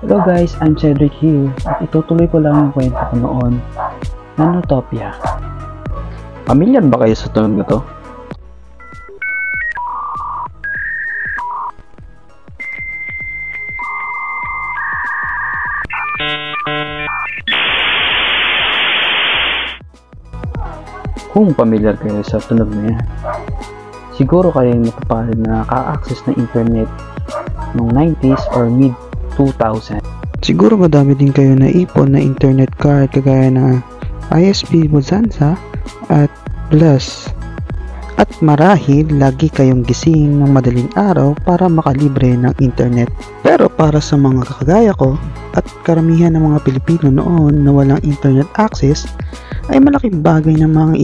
Hello guys, I'm Cedric here at itutuloy ko lang ang kwento ko noon na Nutopia. Pamilyar ba kayo sa tunog na to? Kung pamilyar kayo sa tunog na yan, siguro kayo yung mapapalad na naka-access ng internet noong 90s or mid-2000. Siguro madami din kayo na ipon na internet card kagaya na ISP Busanza at Plus. At marahil lagi kayong gising ng madaling araw para makalibre ng internet. Pero para sa mga kagaya ko at karamihan ng mga Pilipino noon na walang internet access, ay malaking bagay ng mga